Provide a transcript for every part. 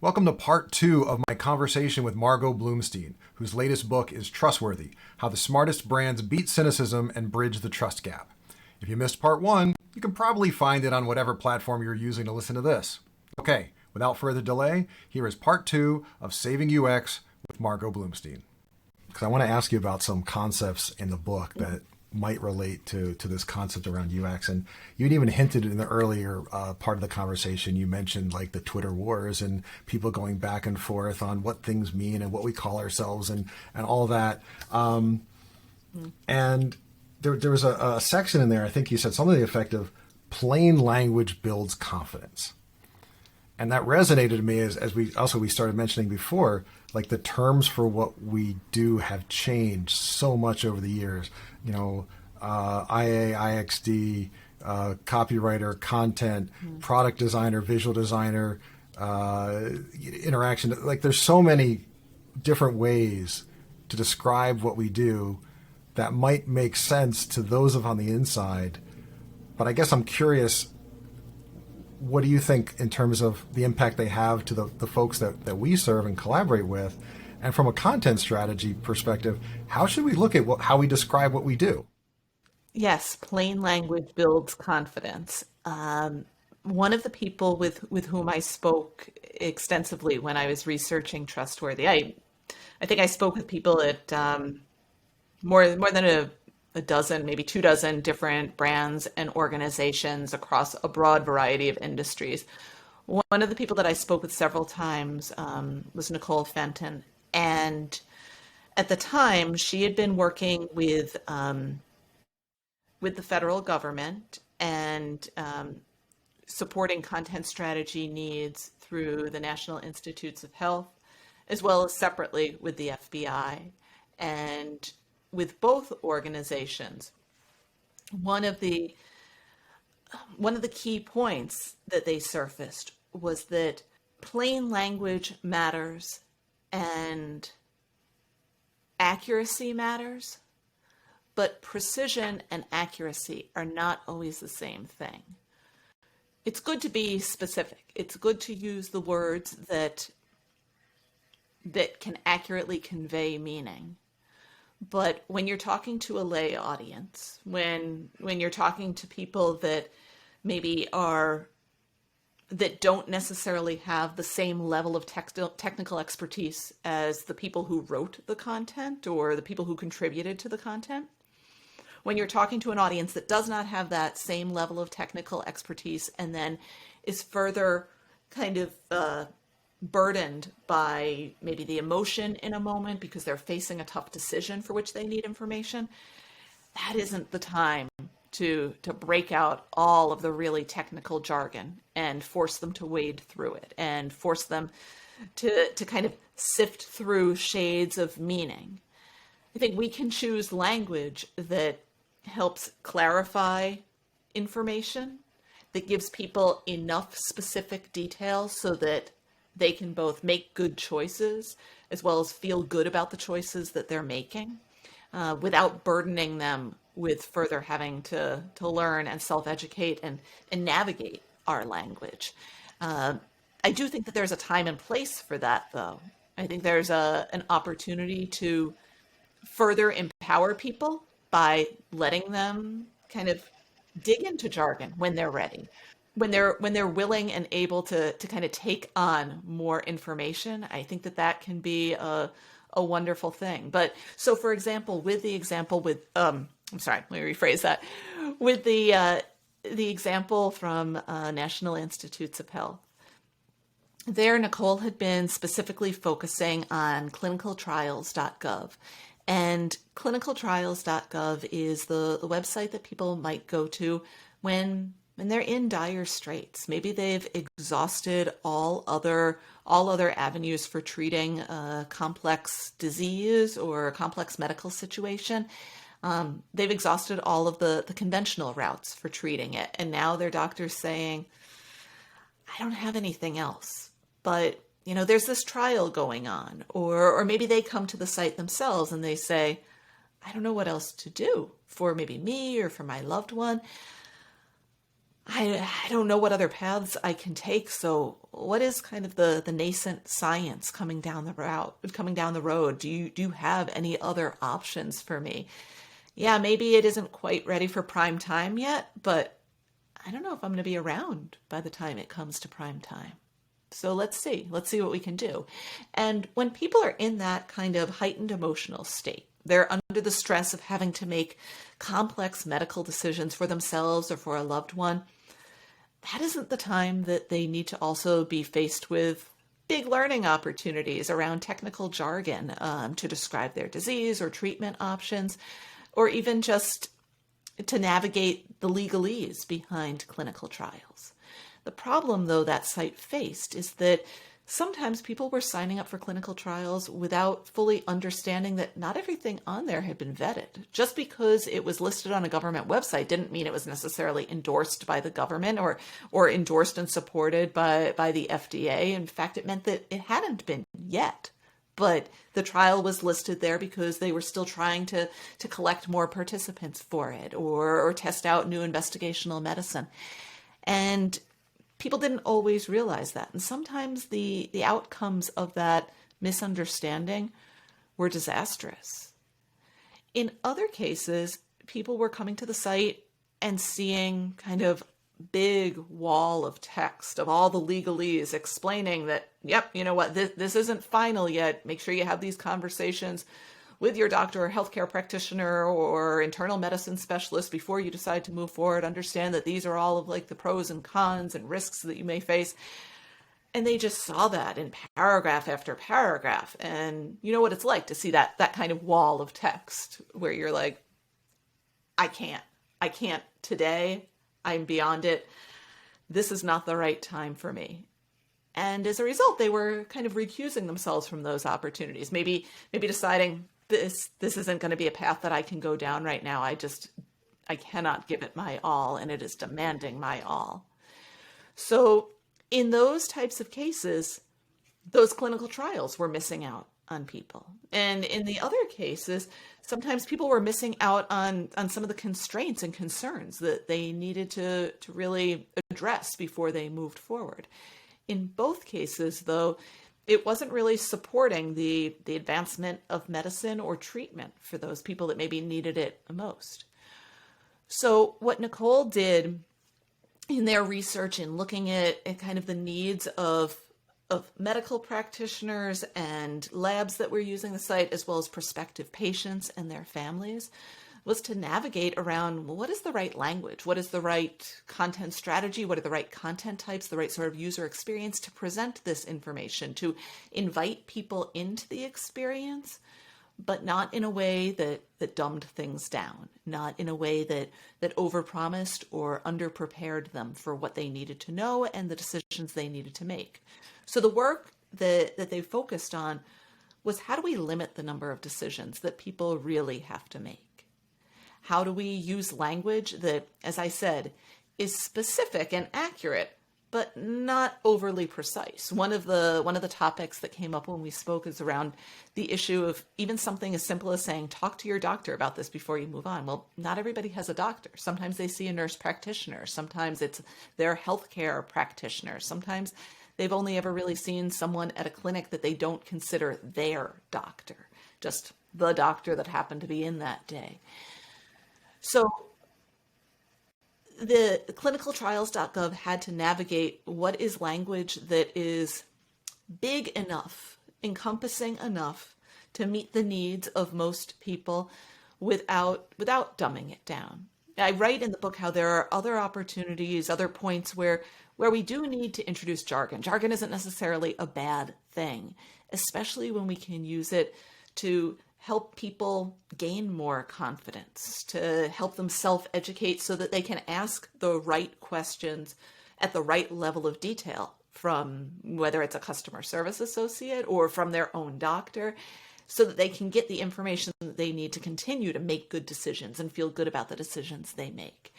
Welcome to part 2 of my conversation with Margot Bloomstein, whose latest book is Trustworthy: How the Smartest Brands Beat Cynicism and Bridge the Trust Gap. If you missed part 1, you can probably find it on whatever platform you're using to listen to this. Okay, without further delay, here is part 2 of Saving UX with Margot Bloomstein. Because I want to ask you about some concepts in the book that might relate to this concept around UX. And you'd even hinted in the earlier part of the conversation, you mentioned like the Twitter wars and people going back and forth on what things mean and what we call ourselves and all that. And there was a section in there, I think you said something to the effect of plain language builds confidence. And that resonated to me as we started mentioning before, like the terms for what we do have changed so much over the years. You know, IA, IXD, copywriter, content, product designer, visual designer, interaction. Like there's so many different ways to describe what we do that might make sense to those of on the inside. But I guess I'm curious, what do you think in terms of the impact they have to the folks that we serve and collaborate with? And from a content strategy perspective, how should we look at how we describe what we do? Yes, plain language builds confidence. One of the people with whom I spoke extensively when I was researching Trustworthy, I think I spoke with people at more than a dozen, maybe 24 different brands and organizations across a broad variety of industries. One of the people that I spoke with several times was Nicole Fenton. And at the time, she had been working with the federal government and supporting content strategy needs through the National Institutes of Health, as well as separately with the FBI. And with both organizations, one of the key points that they surfaced was that plain language matters and accuracy matters, but precision and accuracy are not always the same thing. It's good to be specific. It's good to use the words that can accurately convey meaning. But when you're talking to a lay audience, when you're talking to people that maybe that don't necessarily have the same level of technical expertise as the people who wrote the content or the people who contributed to the content, when you're talking to an audience that does not have that same level of technical expertise and then is further kind of burdened by maybe the emotion in a moment because they're facing a tough decision for which they need information, that isn't the time to break out all of the really technical jargon and force them to wade through it and force them to kind of sift through shades of meaning. I think we can choose language that helps clarify information, that gives people enough specific details so that they can both make good choices as well as feel good about the choices that they're making without burdening them with further having to learn and self-educate and navigate our language. I do think that there's a time and place for that, though. I think there's an opportunity to further empower people by letting them kind of dig into jargon when they're ready. When they're willing and able to kind of take on more information, I think that can be a wonderful thing. But so, for example, I'm sorry, let me rephrase that. With the example from National Institutes of Health, there Nicole had been specifically focusing on clinicaltrials.gov. And clinicaltrials.gov is the website that people might go to when they're in dire straits. Maybe they've exhausted all other avenues for treating a complex disease or a complex medical situation. They've exhausted all of the conventional routes for treating it. And now their doctor's saying, I don't have anything else. But, there's this trial going on. Or maybe they come to the site themselves and they say, I don't know what else to do for maybe me or for my loved one. I don't know what other paths I can take. So what is kind of the nascent science coming down the road? Do you have any other options for me? Yeah, maybe it isn't quite ready for prime time yet, but I don't know if I'm going to be around by the time it comes to prime time. So let's see. Let's see what we can do. And when people are in that kind of heightened emotional state, they're under the stress of having to make complex medical decisions for themselves or for a loved one. That isn't the time that they need to also be faced with big learning opportunities around technical jargon to describe their disease or treatment options, or even just to navigate the legalese behind clinical trials. The problem, though, that site faced is that sometimes people were signing up for clinical trials without fully understanding that not everything on there had been vetted. Just because it was listed on a government website didn't mean it was necessarily endorsed by the government or endorsed and supported by the FDA. In fact, it meant that it hadn't been yet. But the trial was listed there because they were still trying to collect more participants for it or test out new investigational medicine. And people didn't always realize that. And sometimes the outcomes of that misunderstanding were disastrous. In other cases, people were coming to the site and seeing kind of big wall of text of all the legalese explaining that, yep, you know what, this isn't final yet. Make sure you have these conversations with your doctor or healthcare practitioner or internal medicine specialist before you decide to move forward. Understand that these are all of like the pros and cons and risks that you may face. And they just saw that in paragraph after paragraph. And you know what it's like to see that kind of wall of text where you're like, I can't today. I'm beyond it. This is not the right time for me. And as a result, they were kind of recusing themselves from those opportunities. Maybe deciding this isn't going to be a path that I can go down right now. I cannot give it my all, and it is demanding my all. So in those types of cases, those clinical trials were missing out on people. And in the other cases, sometimes people were missing out on some of the constraints and concerns that they needed to really address before they moved forward. In both cases, though, it wasn't really supporting the advancement of medicine or treatment for those people that maybe needed it the most. So what Nicole did in their research in looking at kind of the needs of medical practitioners and labs that were using the site, as well as prospective patients and their families, was to navigate around, well, what is the right language? What is the right content strategy? What are the right content types, the right sort of user experience to present this information, to invite people into the experience, but not in a way that dumbed things down, not in a way that overpromised or underprepared them for what they needed to know and the decisions they needed to make. So the work that they focused on was, how do we limit the number of decisions that people really have to make? How do we use language that, as I said, is specific and accurate, but not overly precise? One of the topics that came up when we spoke is around the issue of even something as simple as saying, talk to your doctor about this before you move on. Well, not everybody has a doctor. Sometimes they see a nurse practitioner. Sometimes it's their healthcare practitioner. Sometimes they've only ever really seen someone at a clinic that they don't consider their doctor, just the doctor that happened to be in that day. So the clinicaltrials.gov had to navigate what is language that is big enough, encompassing enough to meet the needs of most people without dumbing it down. I write in the book how there are other opportunities, other points where we do need to introduce jargon. Jargon isn't necessarily a bad thing, especially when we can use it to help people gain more confidence, to help them self-educate so that they can ask the right questions at the right level of detail from whether it's a customer service associate or from their own doctor, so that they can get the information that they need to continue to make good decisions and feel good about the decisions they make.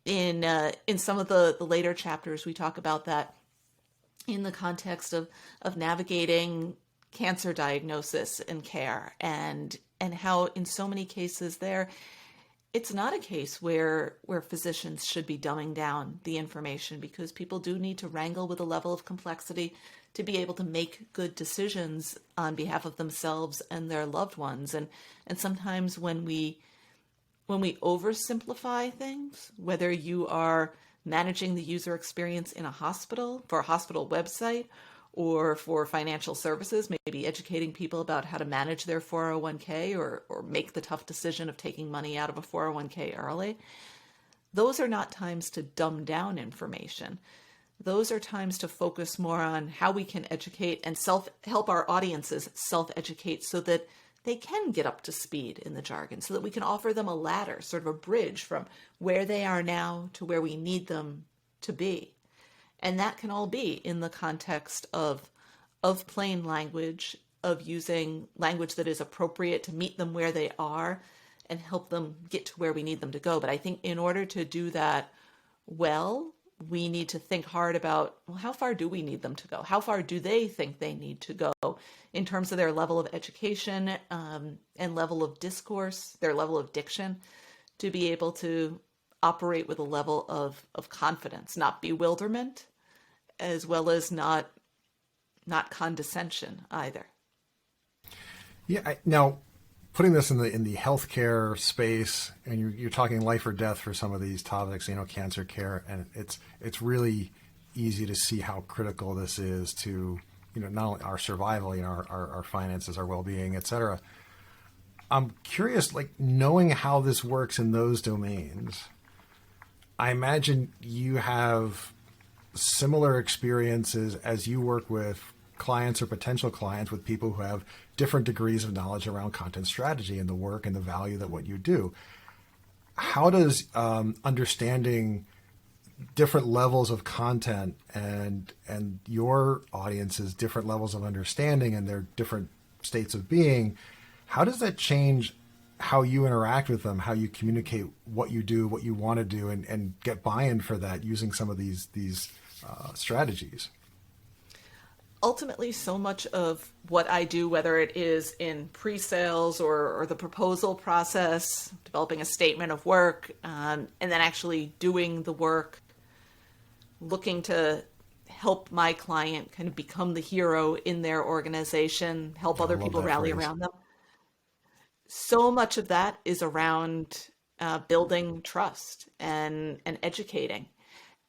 In some of the later chapters, we talk about that in the context of navigating cancer diagnosis and care, and how in so many cases there, it's not a case where physicians should be dumbing down the information, because people do need to wrangle with a level of complexity to be able to make good decisions on behalf of themselves and their loved ones. And sometimes when we oversimplify things, whether you are managing the user experience in a hospital, for a hospital website, or for financial services, maybe educating people about how to manage their 401k, or make the tough decision of taking money out of a 401k early, those are not times to dumb down information. Those are times to focus more on how we can educate and help our audiences self-educate so that they can get up to speed in the jargon, so that we can offer them a ladder, sort of a bridge from where they are now to where we need them to be. And that can all be in the context of plain language, of using language that is appropriate to meet them where they are and help them get to where we need them to go. But I think in order to do that well, we need to think hard about, well, how far do we need them to go? How far do they think they need to go in terms of their level of education and level of discourse, their level of diction, to be able to operate with a level of confidence, not bewilderment, as well as not condescension either. Yeah. Now, putting this in the healthcare space, and you're talking life or death for some of these topics, cancer care, and it's really easy to see how critical this is to not only our survival, our finances, our well-being, et cetera. I'm curious, knowing how this works in those domains. I imagine you have similar experiences as you work with clients or potential clients, with people who have different degrees of knowledge around content strategy and the work and the value that what you do. How does understanding different levels of content and your audience's different levels of understanding and their different states of being, how does that change how you interact with them, how you communicate what you do, what you want to do, and get buy-in for that using some of these strategies? Ultimately, so much of what I do, whether it is in pre-sales or the proposal process, developing a statement of work, and then actually doing the work, looking to help my client kind of become the hero in their organization, help other people rally around them. So much of that is around building trust and educating.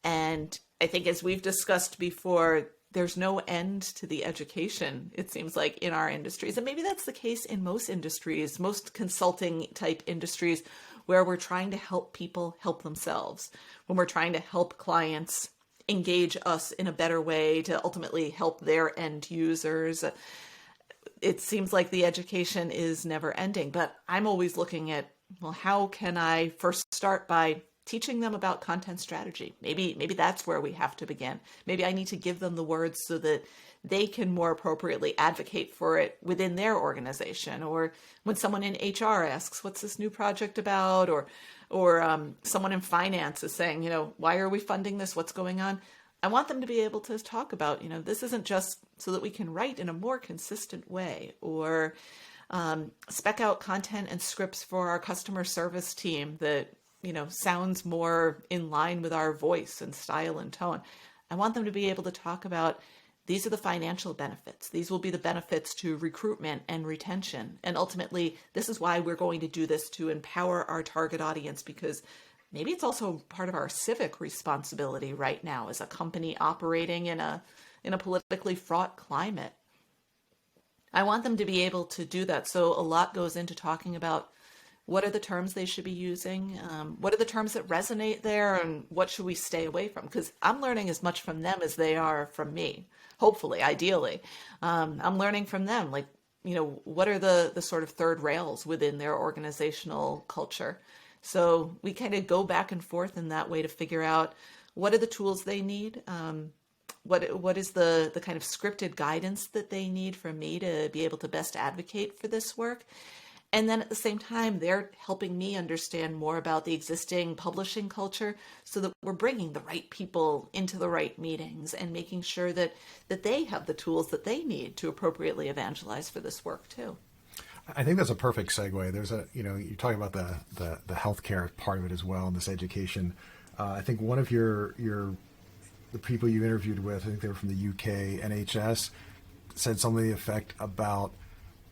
And I think, as we've discussed before, there's no end to the education, it seems like, in our industries. And maybe that's the case in most industries, most consulting type industries, where we're trying to help people help themselves, when we're trying to help clients engage us in a better way to ultimately help their end users. It seems like the education is never ending, but I'm always looking at, well, how can I first start by teaching them about content strategy? Maybe that's where we have to begin. Maybe I need to give them the words so that they can more appropriately advocate for it within their organization. Or when someone in HR asks, what's this new project about? Or someone in finance is saying, why are we funding this? What's going on? I want them to be able to talk about, this isn't just so that we can write in a more consistent way, or spec out content and scripts for our customer service team that, sounds more in line with our voice and style and tone. I want them to be able to talk about, these are the financial benefits. These will be the benefits to recruitment and retention. And ultimately, this is why we're going to do this, to empower our target audience, because maybe it's also part of our civic responsibility right now as a company operating in a politically fraught climate. I want them to be able to do that. So a lot goes into talking about, what are the terms they should be using? What are the terms that resonate there? And what should we stay away from? Because I'm learning as much from them as they are from me, hopefully, ideally. I'm learning from them, what are the sort of third rails within their organizational culture? So we kind of go back and forth in that way to figure out, what are the tools they need? What is the kind of scripted guidance that they need from me to be able to best advocate for this work? And then at the same time, they're helping me understand more about the existing publishing culture, so that we're bringing the right people into the right meetings and making sure that they have the tools that they need to appropriately evangelize for this work too. I think that's a perfect segue. There's you're talking about the healthcare part of it as well, and this education. I think one of the people you interviewed with, I think they were from the UK NHS, said something to the effect about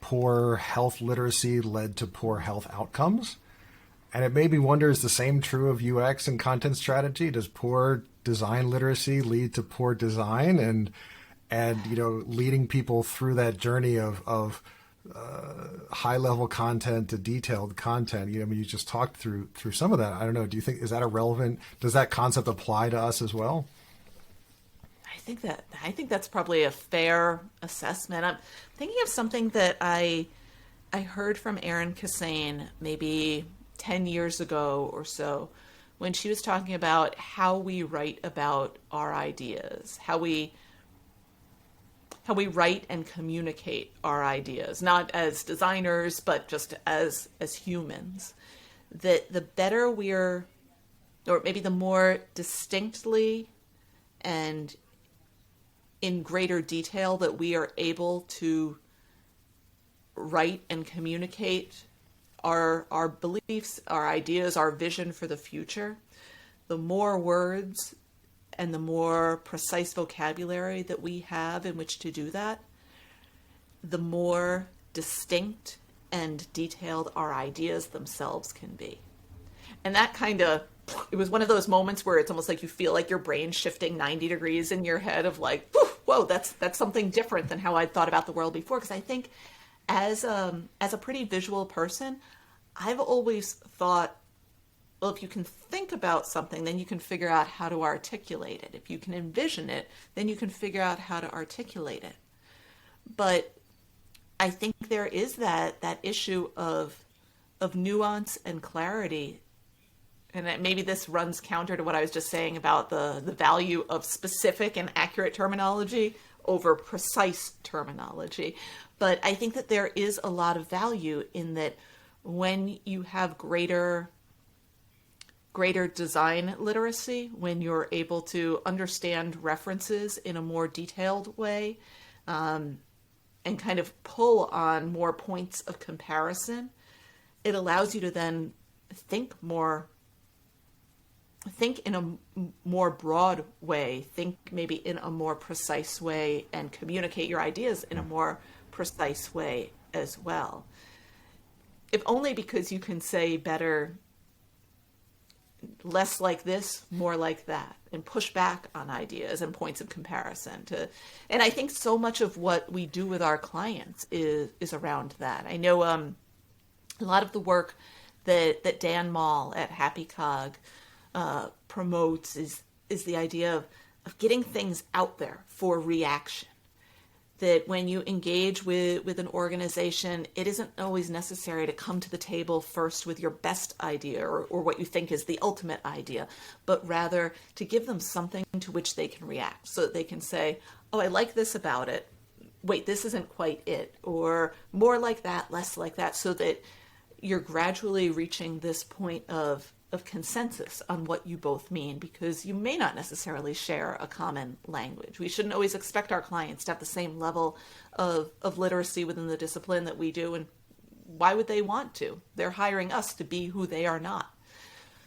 poor health literacy led to poor health outcomes. And it made me wonder, is the same true of UX and content strategy? Does poor design literacy lead to poor design and leading people through that journey of high level content to detailed content? You just talked through some of that. I don't know. Do you think, is that does that concept apply to us as well? I think that's probably a fair assessment. I'm thinking of something that I heard from Erin Kassane maybe 10 years ago or so, when she was talking about how we write about our ideas, how we write and communicate our ideas, not as designers, but just as humans. That the better or maybe the more distinctly and in greater detail that we are able to write and communicate our beliefs, our ideas, our vision for the future, the more words and the more precise vocabulary that we have in which to do that, the more distinct and detailed our ideas themselves can be. And that it was one of those moments where it's almost like you feel like your brain's shifting 90 degrees in your head of like, whoa, that's something different than how I'd thought about the world before. Because I think as a pretty visual person, I've always thought, well, if you can think about something, then you can figure out how to articulate it. If you can envision it, then you can figure out how to articulate it. But I think there is that issue of nuance and clarity. And maybe this runs counter to what I was just saying about the value of specific and accurate terminology over precise terminology. But I think that there is a lot of value in that when you have greater design literacy, when you're able to understand references in a more detailed way, and kind of pull on more points of comparison, it allows you to then think in a more broad way, think maybe in a more precise way, and communicate your ideas in a more precise way as well. If only because you can say better, less like this, more like that, and push back on ideas and points of comparison. And I think so much of what we do with our clients is around that. I know a lot of the work that Dan Mall at Happy Cog promotes is the idea of getting things out there for reaction. That when you engage with an organization, it isn't always necessary to come to the table first with your best idea or what you think is the ultimate idea, but rather to give them something to which they can react so that they can say, oh, I like this about it. Wait, this isn't quite it. Or more like that, less like that, so that you're gradually reaching this point of consensus on what you both mean, because you may not necessarily share a common language. We shouldn't always expect our clients to have the same level of literacy within the discipline that we do, and why would they want to? They're hiring us to be who they are not.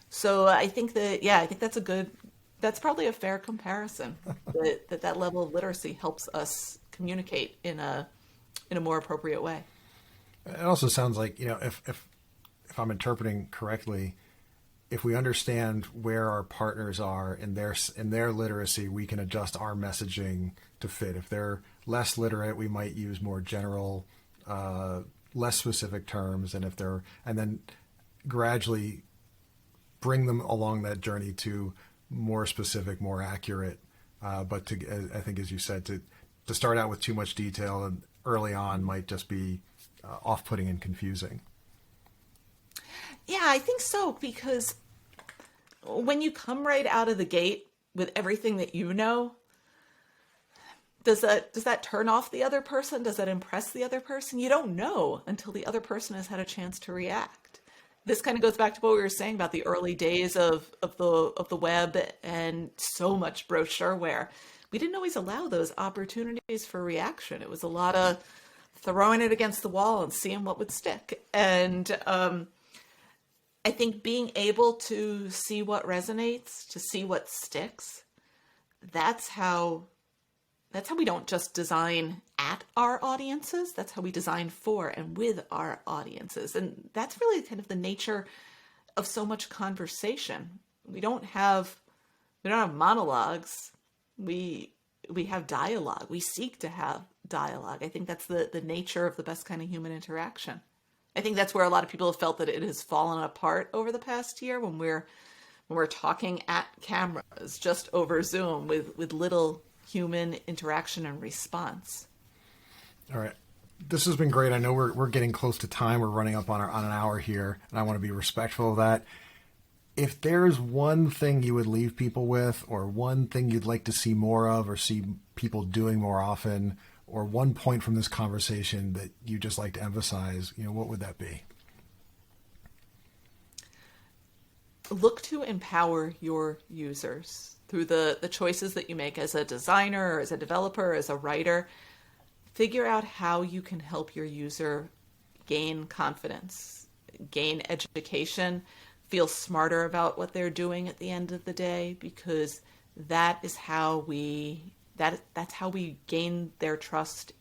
So I think that's probably a fair comparison, that level of literacy helps us communicate in a more appropriate way. It also sounds like, if I'm interpreting correctly, if we understand where our partners are in their literacy, we can adjust our messaging to fit. If they're less literate, we might use more general, less specific terms, and then gradually bring them along that journey to more specific, more accurate. But I think, as you said, to start out with too much detail and early on might just be off-putting and confusing. Yeah, I think so, because when you come right out of the gate with everything that you know, does that turn off the other person? Does that impress the other person? You don't know until the other person has had a chance to react. This kind of goes back to what we were saying about the early days of the web and so much brochureware. We didn't always allow those opportunities for reaction. It was a lot of throwing it against the wall and seeing what would stick. And I think being able to see what resonates, to see what sticks, that's how we don't just design at our audiences. That's how we design for and with our audiences. And that's really kind of the nature of so much conversation. We don't have monologues. We have dialogue. We seek to have dialogue. I think that's the nature of the best kind of human interaction. I think that's where a lot of people have felt that it has fallen apart over the past year when we're talking at cameras, just over Zoom with little human interaction and response. All right. This has been great. I know we're getting close to time. We're running up on an hour here, and I want to be respectful of that. If there's one thing you would leave people with, or one thing you'd like to see more of, or see people doing more often, or one point from this conversation that you just like to emphasize, what would that be? Look to empower your users through the choices that you make as a designer, or as a developer, or as a writer. Figure out how you can help your user gain confidence, gain education, feel smarter about what they're doing at the end of the day, because that's how we gain their trust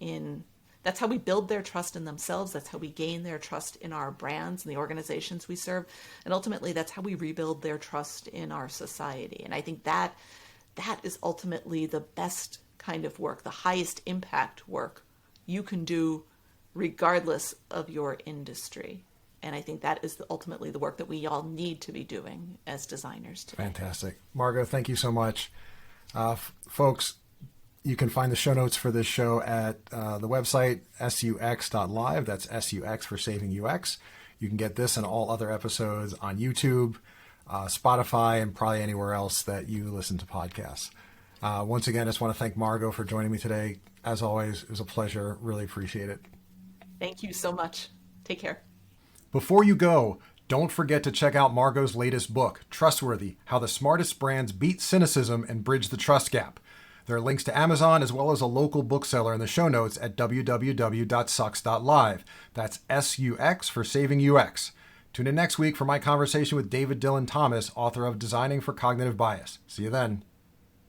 that's how we build their trust in themselves. That's how we gain their trust in our brands and the organizations we serve. And ultimately, that's how we rebuild their trust in our society. And I think that is ultimately the best kind of work, the highest impact work you can do regardless of your industry. And I think that is ultimately the work that we all need to be doing as designers today. Fantastic. Margot, thank you so much. Folks, you can find the show notes for this show at the website, sux.live. That's SUX for Saving UX. You can get this and all other episodes on YouTube, Spotify, and probably anywhere else that you listen to podcasts. Once again, I just want to thank Margot for joining me today. As always, it was a pleasure. Really appreciate it. Thank you so much. Take care. Before you go, don't forget to check out Margot's latest book, Trustworthy, How the Smartest Brands Beat Cynicism and Bridge the Trust Gap. There are links to Amazon as well as a local bookseller in the show notes at www.sux.live. That's SUX for Saving UX. Tune in next week for my conversation with David Dylan Thomas, author of Designing for Cognitive Bias. See you then.